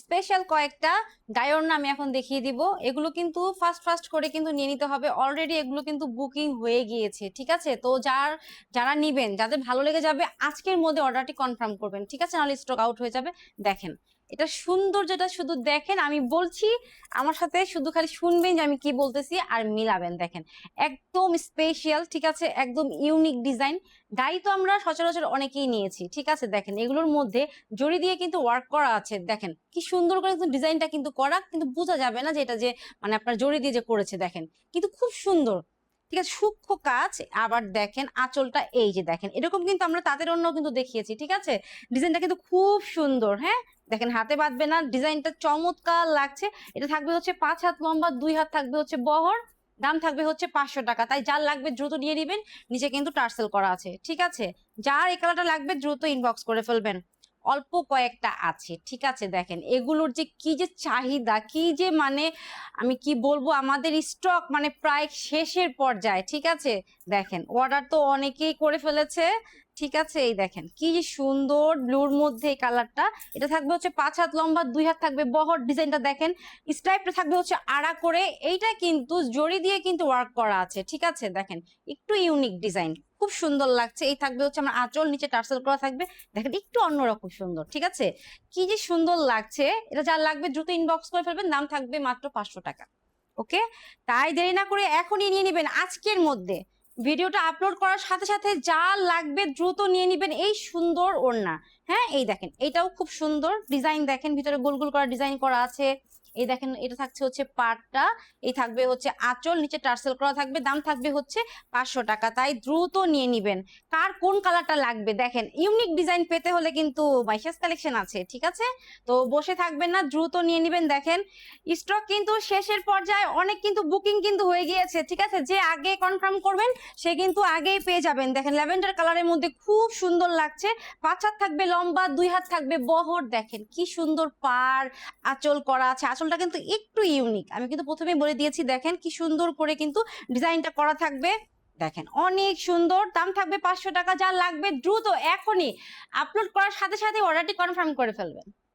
Special কয়েকটা গায়রনা আমি এখন দেখিয়ে দিব। এগুলো কিন্তু ফাস্ট ফাস্ট করে কিন্তু নিয়ে নিতে হবে, অলরেডি এগুলো কিন্তু বুকিং হয়ে গিয়েছে, ঠিক আছে? তো যারা নিবেন, যাদের ভালো লেগে যাবে আজকের মধ্যে অর্ডারটি কনফার্ম করবেন, ঠিক আছে? নাহলে স্টক আউট হয়ে যাবে। দেখেন এটা সুন্দর, যেটা শুধু দেখেন, আমি বলছি আমার সাথে শুধু খালি শুনবেন যে আমি কি বলতেছি আর মিলাবেন। দেখেন একদম স্পেশাল, ঠিক আছে? একদম ইউনিক ডিজাইন। গাই তো আমরা সচরাচর অনেকেই নিয়েছি, ঠিক আছে? দেখেন এগুলোর মধ্যে জড়ি দিয়ে কিন্তু ওয়ার্ক করা আছে। দেখেন কি সুন্দর করে কিন্তু ডিজাইনটা কিন্তু করা, কিন্তু বোঝা যাবে না যে এটা যে মানে আপনার জড়ি দিয়ে যে করেছে। দেখেন কিন্তু খুব সুন্দর, ঠিক আছে? সূক্ষ্ম কাজ। আবার দেখেন আঁচলটা, এই যে দেখেন এরকম কিন্তু আমরা তাদের অন্য কিন্তু দেখিয়েছি, ঠিক আছে? ডিজাইনটা কিন্তু খুব সুন্দর। হ্যাঁ, দেখেন হাতে বাঁধবে না, ডিজাইনটা চমৎকার লাগছে। এটা থাকবে হচ্ছে 5 হাত লম্বা, 2 হাত থাকবে হচ্ছে বহর। দাম থাকবে হচ্ছে 500 টাকা। তাই যার লাগবে দ্রুত নিয়ে নিবেন, নিচে কিন্তু টার্সেল করা আছে, ঠিক আছে? যার এই কালারটা লাগবে দ্রুত ইনবক্স করে ফেলবেন। অল্প কয়েকটা আছে, ঠিক আছে? দেখেন এগুলোর যে কি যে চাহিদা, কি যে মানে আমি কি বলবো, আমাদের স্টক মানে প্রায় শেষের পর্যায়ে, ঠিক আছে? দেখেন অর্ডার তো অনেকেই করে ফেলেছে, ঠিক আছে? এই দেখেন কি যে সুন্দর ব্লুর মধ্যে এই কালারটা। এটা থাকবে হচ্ছে 5 হাত লম্বা, 2 হাত থাকবে বহর। ডিজাইনটা দেখেন, স্ট্রাইপটা থাকবে হচ্ছে আড়া করে। এইটা কিন্তু জড়ি দিয়ে কিন্তু ওয়ার্ক করা আছে, ঠিক আছে? দেখেন একটু ইউনিক ডিজাইন, খুব সুন্দর লাগছে। এই থাকবে হচ্ছে আমার আঁচল, নিচে টার্সেল করা থাকবে। দেখেন একটু অন্যরকম সুন্দর, ঠিক আছে? কি যে সুন্দর লাগছে। এটা যার লাগবে দ্রুত ইনবক্স করে ফেলবেন, দাম থাকবে মাত্র 500 টাকা। ওকে, তাই দেরি না করে এখনই নিয়ে নেবেন আজকের মধ্যে। ভিডিওটা আপলোড করার সাথে সাথে যা লাগবে দ্রুত নিয়ে নেবেন। এই সুন্দর ওড়না, হ্যাঁ এই দেখেন এটাও খুব সুন্দর ডিজাইন। দেখেন ভিতরে গোল গোল করা ডিজাইন করা আছে। এই দেখেন এটা থাকছে হচ্ছে পাটটা, এই থাকবে হচ্ছে আঁচল, নিচে টার্সেল করা থাকবে। দাম থাকবে হচ্ছে 500 টাকা। তাই দ্রুত নিয়ে নিবেন। কার কোন কালারটা লাগবে দেখেন, ইউনিক ডিজাইন পেতে হলে কিন্তু মাইশাস কালেকশন আছে, ঠিক আছে? তো বসে থাকবেন না, দ্রুত নিয়ে নিবেন। দেখেন স্টক কিন্তু শেষের পর্যায়ে, অনেক কিন্তু বুকিং কিন্তু হয়ে গিয়েছে, ঠিক আছে? যে আগে কনফার্ম করবেন সে কিন্তু আগেই পেয়ে যাবেন। দেখেন ল্যাভেন্ডার কালারের মধ্যে খুব সুন্দর লাগছে। 5 হাত থাকবে লম্বা, 2 হাত থাকবে বহর। দেখেন কি সুন্দর পার আঁচল করা আছে। আঁচলটা কিন্তু একটু ইউনিক, আমি কিন্তু প্রথমেই বলে দিয়েছি। দেখেন কি সুন্দর করে কিন্তু ডিজাইনটা করা থাকবে। দেখেন অনেক সুন্দর। দাম থাকবে 500 টাকা। যা লাগবে দ্রুত এখনই আপলোড করার সাথে সাথে অর্ডারটি কনফার্ম করে ফেলবেন।